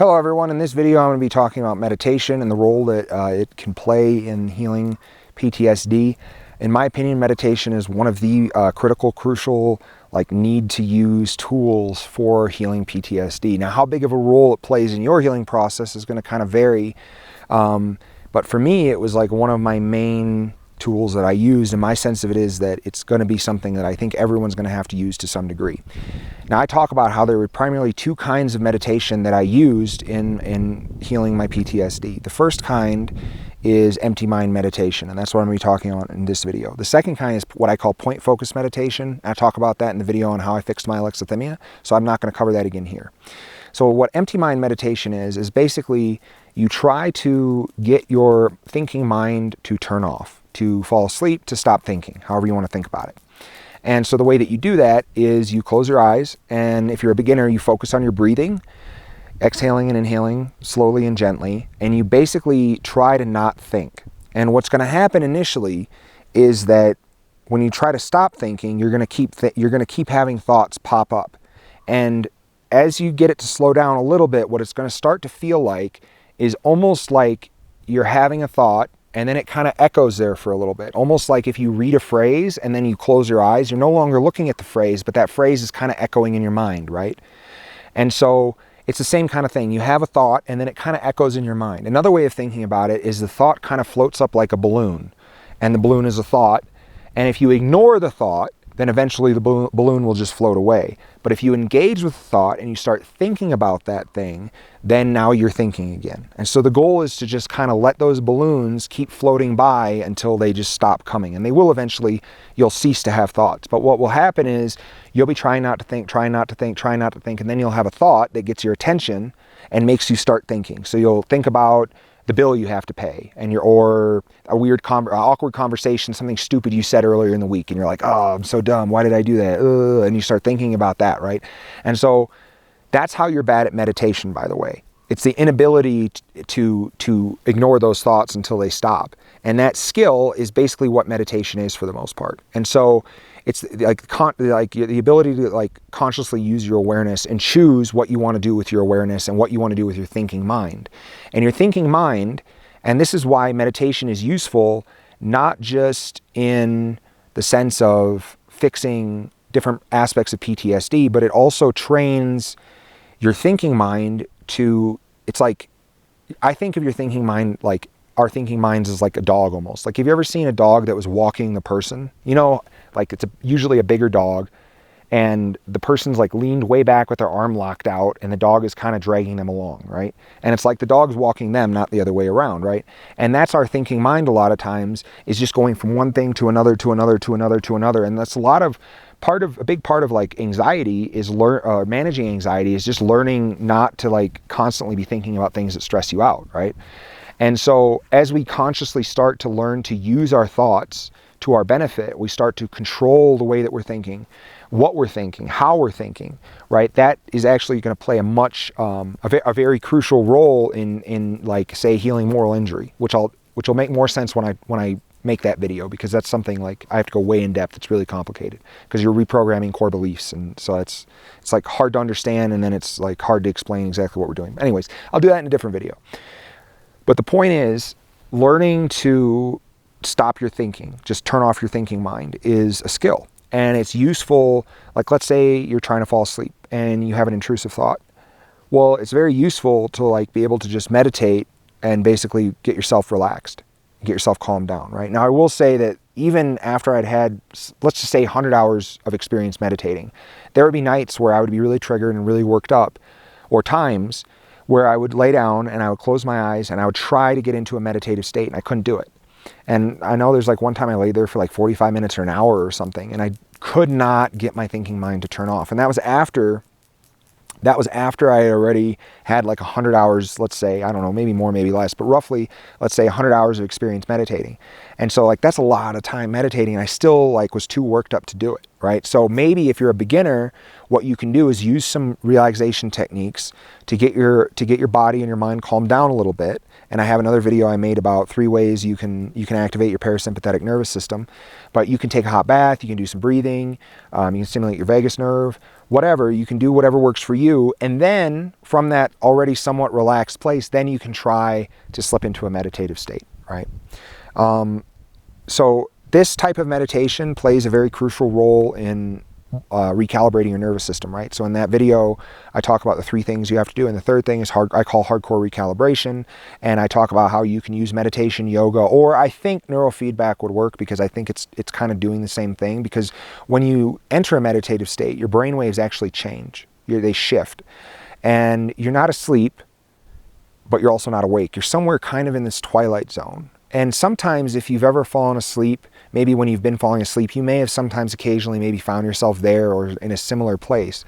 Hello everyone, in this video I'm going to be talking about meditation and the role that it can play in healing PTSD. In my opinion, meditation is one of the crucial, need to use tools for healing PTSD. Now, how big of a role it plays in your healing process is going to kind of vary, but for me it was like one of my main tools that I used, and my sense of it is that it's going to be something that I think everyone's going to have to use to some degree. Now, I talk about how there were primarily two kinds of meditation that I used in healing my PTSD. The first kind is empty mind meditation, and that's what I'm going to be talking on in this video. The second kind is what I call point focus meditation. I talk about that in the video on how I fixed my alexithymia, so I'm not going to cover that again here. So what empty mind meditation is basically you try to get your thinking mind to turn off, to fall asleep, to stop thinking, however you want to think about it. And so the way that you do that is you close your eyes, and if you're a beginner, you focus on your breathing, exhaling and inhaling slowly and gently, and you basically try to not think. And what's going to happen initially is that when you try to stop thinking, you're going to keep having thoughts pop up. And as you get it to slow down a little bit, what it's going to start to feel like is almost like you're having a thought, and then it kind of echoes there for a little bit. Almost like if you read a phrase and then you close your eyes, you're no longer looking at the phrase, but that phrase is kind of echoing in your mind, right? And so it's the same kind of thing. You have a thought and then it kind of echoes in your mind. Another way of thinking about it is the thought kind of floats up like a balloon, and the balloon is a thought. And if you ignore the thought, then eventually the balloon will just float away. But if you engage with the thought and you start thinking about that thing, then now you're thinking again. And so the goal is to just kind of let those balloons keep floating by until they just stop coming. And they will eventually, you'll cease to have thoughts. But what will happen is you'll be trying not to think, trying not to think, trying not to think, and then you'll have a thought that gets your attention and makes you start thinking. So you'll think about the bill you have to pay, and or a weird awkward conversation, something stupid you said earlier in the week, and you're like, oh, I'm so dumb, why did I do that? And you start thinking about that, right? And so that's how you're bad at meditation, by the way. It's the inability to ignore those thoughts until they stop. And that skill is basically what meditation is for the most part. And so it's like the ability to consciously use your awareness and choose what you want to do with your awareness and what you want to do with your thinking mind. And your thinking mind, and this is why meditation is useful, not just in the sense of fixing different aspects of PTSD, but it also trains your thinking mind to, it's like, I think of your thinking mind like our thinking minds is like a dog almost. Like, have you ever seen a dog that was walking the person? You know, like it's usually a bigger dog, and the person's like leaned way back with their arm locked out, and the dog is kind of dragging them along, right? And it's like the dog's walking them, not the other way around, right? And that's our thinking mind a lot of times, is just going from one thing to another, to another, to another, to another. And that's a big part of like anxiety is managing anxiety is just learning not to like constantly be thinking about things that stress you out, right? And so as we consciously start to learn to use our thoughts to our benefit, we start to control the way that we're thinking, what we're thinking, how we're thinking, right? That is actually going to play a very crucial role in like, say, healing moral injury, which will make more sense when I make that video, because that's something like I have to go way in depth. It's really complicated because you're reprogramming core beliefs, and so it's like hard to understand, and then it's like hard to explain exactly what we're doing. But anyways, I'll do that in a different video. But the point is, learning to stop your thinking, just turn off your thinking mind, is a skill. And it's useful, like let's say you're trying to fall asleep and you have an intrusive thought. Well, it's very useful to like be able to just meditate and basically get yourself relaxed, get yourself calmed down, right? Now, I will say that even after I'd had, let's just say 100 hours of experience meditating, there would be nights where I would be really triggered and really worked up, or times where I would lay down and I would close my eyes and I would try to get into a meditative state, and I couldn't do it. And I know there's like one time I laid there for like 45 minutes or an hour or something, and I could not get my thinking mind to turn off. And that was after I had already had like 100 hours, let's say, I don't know, maybe more, maybe less, but roughly, let's say 100 hours of experience meditating. And so like, that's a lot of time meditating, and I still like was too worked up to do it, right? So maybe if you're a beginner, what you can do is use some relaxation techniques to get your body and your mind calmed down a little bit. And I have another video I made about 3 ways you can activate your parasympathetic nervous system. But you can take a hot bath, you can do some breathing, you can stimulate your vagus nerve, whatever. You can do whatever works for you. And then from that already somewhat relaxed place, then you can try to slip into a meditative state, right? So this type of meditation plays a very crucial role in recalibrating your nervous system, right? So in that video, I talk about the 3 things you have to do. And the third thing is I call hardcore recalibration. And I talk about how you can use meditation, yoga, or I think neurofeedback would work, because I think it's kind of doing the same thing. Because when you enter a meditative state, your brain waves actually change. They shift. And you're not asleep, but you're also not awake. You're somewhere kind of in this twilight zone. And sometimes if you've ever fallen asleep, maybe when you've been falling asleep, you may have sometimes occasionally maybe found yourself there or in a similar place.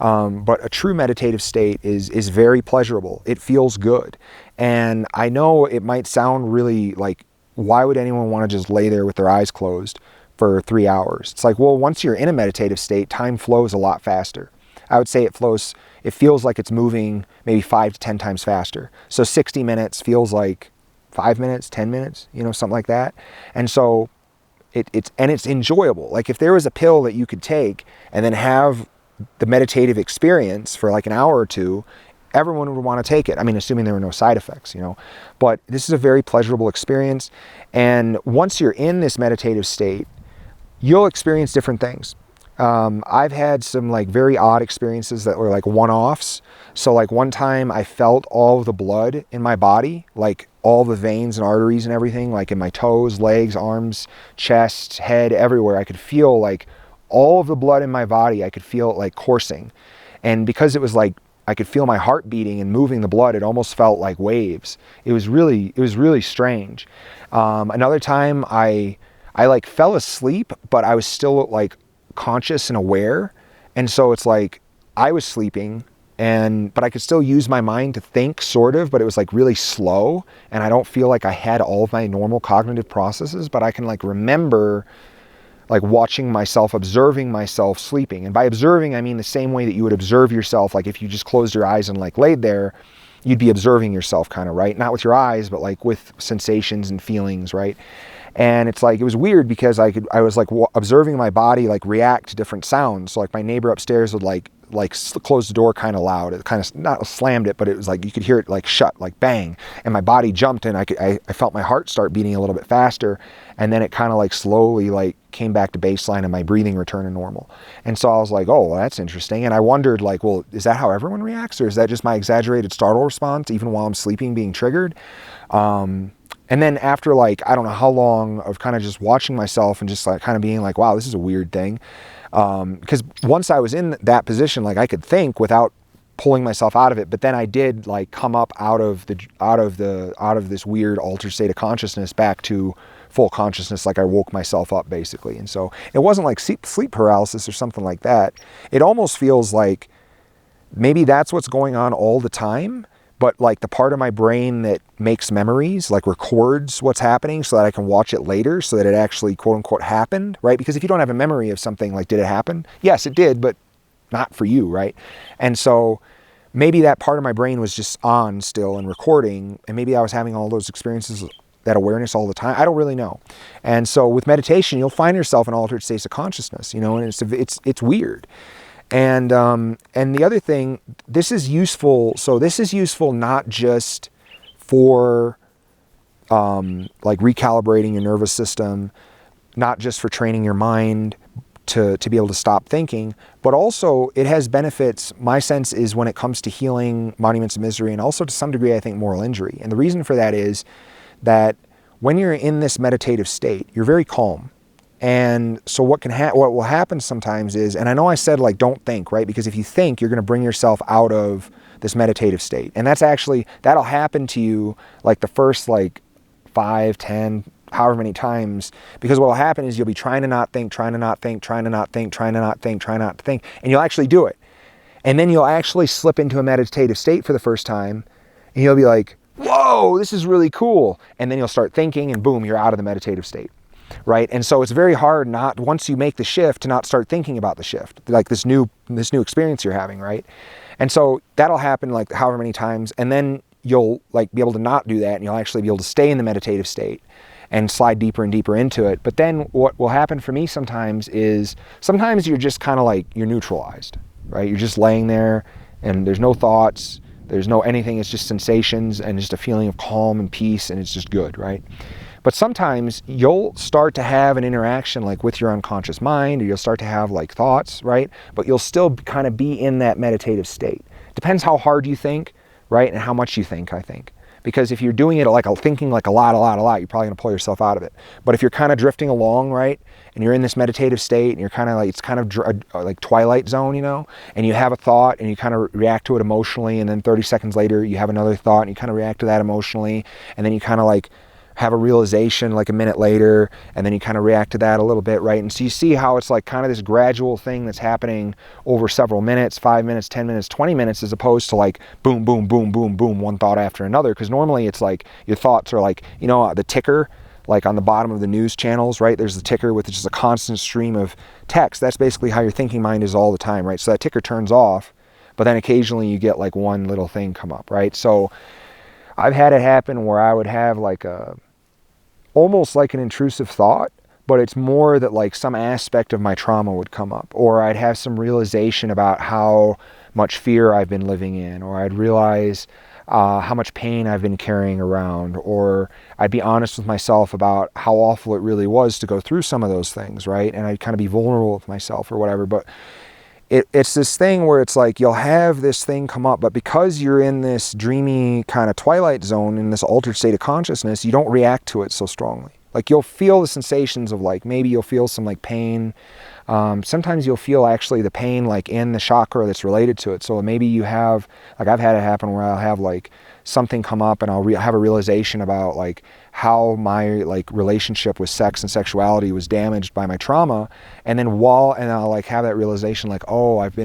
But a true meditative state is very pleasurable. It feels good. And I know it might sound really like, why would anyone want to just lay there with their eyes closed for 3 hours? It's like, well, once you're in a meditative state, time flows a lot faster. I would say it feels like it's moving maybe 5 to 10 times faster. So 60 minutes feels like 5 minutes, 10 minutes, something like that. And so it's enjoyable. Like if there was a pill that you could take and then have the meditative experience for like an hour or 2, everyone would want to take it. I mean, assuming there were no side effects, but this is a very pleasurable experience. And once you're in this meditative state, you'll experience different things. I've had some like very odd experiences that were like one-offs. So like one time I felt all of the blood in my body, like all the veins and arteries and everything, like in my toes, legs, arms, chest, head, everywhere. I could feel like all of the blood in my body. I could feel it like coursing. And because it was like, I could feel my heart beating and moving the blood, it almost felt like waves. It was really strange. Another time I like fell asleep, but I was still like conscious and aware. And so it's like I was sleeping, but I could still use my mind to think, sort of, but it was like really slow. And I don't feel like I had all of my normal cognitive processes, but I can like remember like watching myself, observing myself sleeping. And by observing, I mean the same way that you would observe yourself. Like if you just closed your eyes and like laid there, you'd be observing yourself kind of, right? Not with your eyes, but like with sensations and feelings, right? And it's like, it was weird because I was like observing my body like react to different sounds. So like my neighbor upstairs would like close the door kind of loud. It kind of not slammed it, but it was like you could hear it like shut, like bang. And my body jumped, and I felt my heart start beating a little bit faster. And then it kind of like slowly like came back to baseline, and my breathing returned to normal. And so I was like, oh, well, that's interesting. And I wondered like, well, is that how everyone reacts, or is that just my exaggerated startle response even while I'm sleeping being triggered? And then after like, I don't know how long of kind of just watching myself and just like kind of being like, wow, this is a weird thing. Because once I was in that position, like I could think without pulling myself out of it, but then I did like come up out of this weird altered state of consciousness back to full consciousness. Like I woke myself up basically. And so it wasn't like sleep paralysis or something like that. It almost feels like maybe that's what's going on all the time. But like the part of my brain that makes memories, like records what's happening so that I can watch it later so that it actually quote unquote happened, right? Because if you don't have a memory of something, like did it happen? Yes, it did, but not for you, right? And so maybe that part of my brain was just on still and recording, and maybe I was having all those experiences, that awareness all the time. I don't really know. And so with meditation, you'll find yourself in altered states of consciousness, and it's weird. And the other thing, this is useful. So this is useful not just for like recalibrating your nervous system, not just for training your mind to be able to stop thinking, but also it has benefits. My sense is when it comes to healing monuments of misery, and also to some degree, I think, moral injury. And the reason for that is that when you're in this meditative state, you're very calm. And so what will happen sometimes is, and I know I said like don't think, right? Because if you think, you're going to bring yourself out of this meditative state. And that'll happen to you like the first like 5, 10, however many times, because what will happen is you'll be trying to not think, and you'll actually do it. And then you'll actually slip into a meditative state for the first time, and you'll be like, whoa, this is really cool. And then you'll start thinking, and boom, you're out of the meditative state. right? And so it's very hard not, once you make the shift, to not start thinking about the shift, like this new experience you're having, right? And so that'll happen like however many times, and then you'll like be able to not do that, and you'll actually be able to stay in the meditative state and slide deeper and deeper into it. But then what will happen for me sometimes is, sometimes you're just kind of like, you're neutralized, right? You're just laying there and there's no thoughts, there's no anything, it's just sensations and just a feeling of calm and peace, and it's just good, right? But sometimes you'll start to have an interaction like with your unconscious mind, or you'll start to have like thoughts, right? But you'll still kind of be in that meditative state. Depends how hard you think, right? And how much you think, I think. Because if you're doing it like thinking like a lot, you're probably gonna pull yourself out of it. But if you're kind of drifting along, right? And you're in this meditative state, and you're kind of like, it's kind of like twilight zone, you know? And you have a thought and you kind of react to it emotionally, and then 30 seconds later you have another thought and you kind of react to that emotionally, and then you kind of like have a realization like a minute later, and then you kind of react to that a little bit, right? And so you see how it's like kind of this gradual thing that's happening over several minutes, 5 minutes, 10 minutes, 20 minutes, as opposed to like boom, boom, boom, boom, boom, one thought after another. Because normally it's like your thoughts are like, you know, the ticker, like on the bottom of the news channels, right? There's the ticker with just a constant stream of text. That's basically how your thinking mind is all the time, right? So that ticker turns off, but then occasionally you get like one little thing come up, right? So I've had it happen where I would have like almost like an intrusive thought, but it's more that like some aspect of my trauma would come up, or I'd have some realization about how much fear I've been living in, or I'd realize how much pain I've been carrying around, or I'd be honest with myself about how awful it really was to go through some of those things, right? And I'd kind of be vulnerable with myself or whatever. But it's this thing where it's like you'll have this thing come up, but because you're in this dreamy kind of twilight zone, in this altered state of consciousness, you don't react to it so strongly. Like you'll feel the sensations of like, maybe you'll feel some like pain. Sometimes you'll feel actually the pain like in the chakra that's related to it. So maybe you have, like I've had it happen where I'll have like something come up, and I'll have a realization about like how my like relationship with sex and sexuality was damaged by my trauma, and then I'll like have that realization like, oh, I've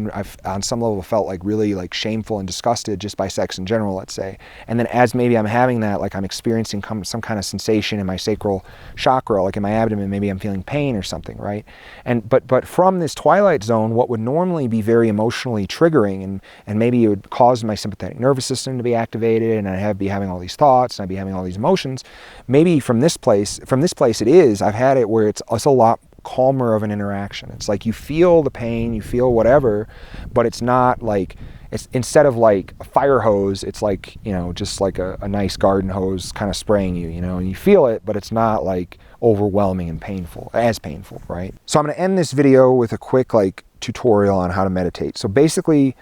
on some level felt like really like shameful and disgusted just by sex in general, let's say. And then as maybe I'm having that, like I'm experiencing some kind of sensation in my sacral chakra, like in my abdomen, maybe I'm feeling pain or something, right? And but from this twilight zone, what would normally be very emotionally triggering, and maybe it would cause my sympathetic nervous system to be activated, and I'd be having all these thoughts, and I'd be having all these emotions. Maybe from this place it is, I've had it where it's a lot calmer of an interaction. It's like you feel the pain, you feel whatever, but it's not like, it's instead of like a fire hose, it's like, you know, just like a nice garden hose kind of spraying you, you know, and you feel it, but it's not like overwhelming and painful, right? So I'm going to end this video with a quick like tutorial on how to meditate. So basically,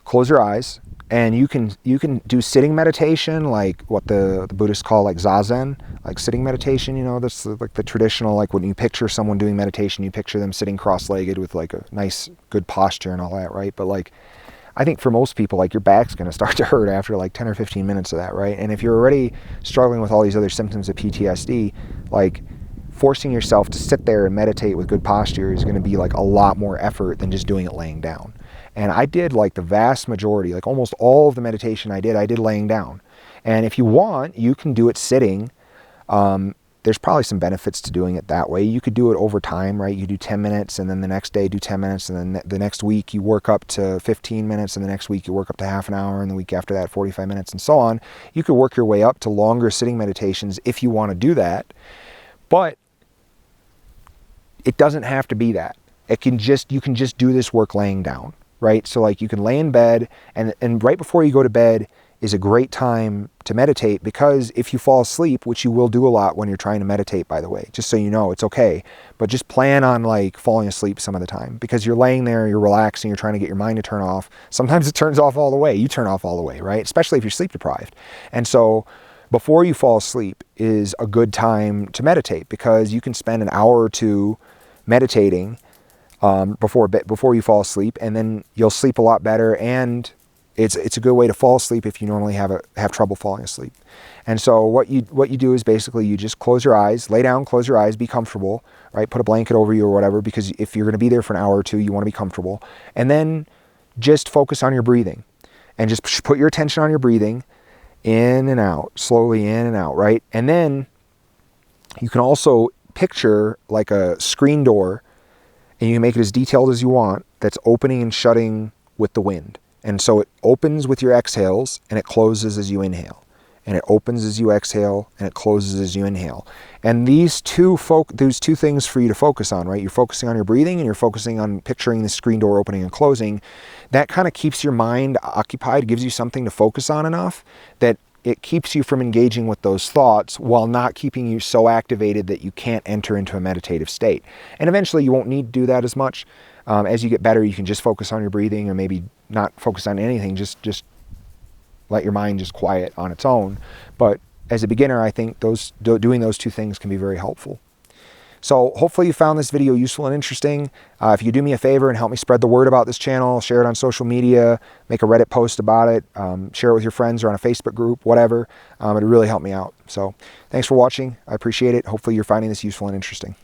close your eyes. And you can do sitting meditation, like what the Buddhists call like zazen, like sitting meditation, you know, that's like the traditional, like when you picture someone doing meditation, you picture them sitting cross-legged with like a nice, good posture and all that, right? But like, I think for most people, like your back's going to start to hurt after like 10 or 15 minutes of that, right? And if you're already struggling with all these other symptoms of PTSD, like forcing yourself to sit there and meditate with good posture is going to be like a lot more effort than just doing it laying down. And I did like the vast majority, like almost all of the meditation I did laying down. And if you want, you can do it sitting. There's probably some benefits to doing it that way. You could do it over time, right? You do 10 minutes, and then the next day do 10 minutes, and then the next week you work up to 15 minutes, and the next week you work up to half an hour, and the week after that 45 minutes, and so on. You could work your way up to longer sitting meditations if you want to do that. But it doesn't have to be that. You can just do this work laying down. Right? So like you can lay in bed, and right before you go to bed is a great time to meditate, because if you fall asleep, which you will do a lot when you're trying to meditate, by the way, just so you know, it's okay, but just plan on like falling asleep some of the time, because you're laying there, you're relaxing, you're trying to get your mind to turn off. Sometimes it turns off all the way. You turn off all the way, right? Especially if you're sleep deprived. And so before you fall asleep is a good time to meditate, because you can spend an hour or two meditating before you fall asleep, and then you'll sleep a lot better, and it's a good way to fall asleep if you normally have trouble falling asleep. And so what you do is basically you just close your eyes, lay down, close your eyes, be comfortable, right? Put a blanket over you or whatever, because if you're going to be there for an hour or two, you want to be comfortable. And then just focus on your breathing, and just put your attention on your breathing, in and out, slowly in and out, right? And then you can also picture like a screen door, and you can make it as detailed as you want, that's opening and shutting with the wind. And so it opens with your exhales and it closes as you inhale. And it opens as you exhale and it closes as you inhale. And these two things for you to focus on, right? You're focusing on your breathing and you're focusing on picturing the screen door opening and closing. That kind of keeps your mind occupied, gives you something to focus on enough that it keeps you from engaging with those thoughts while not keeping you so activated that you can't enter into a meditative state. And eventually you won't need to do that as much. As you get better, you can just focus on your breathing, or maybe not focus on anything, just let your mind just quiet on its own. But as a beginner, I think doing those two things can be very helpful. So hopefully you found this video useful and interesting. If you do me a favor and help me spread the word about this channel, share it on social media, make a Reddit post about it, share it with your friends or on a Facebook group, whatever, it'd really help me out. So thanks for watching. I appreciate it. Hopefully you're finding this useful and interesting.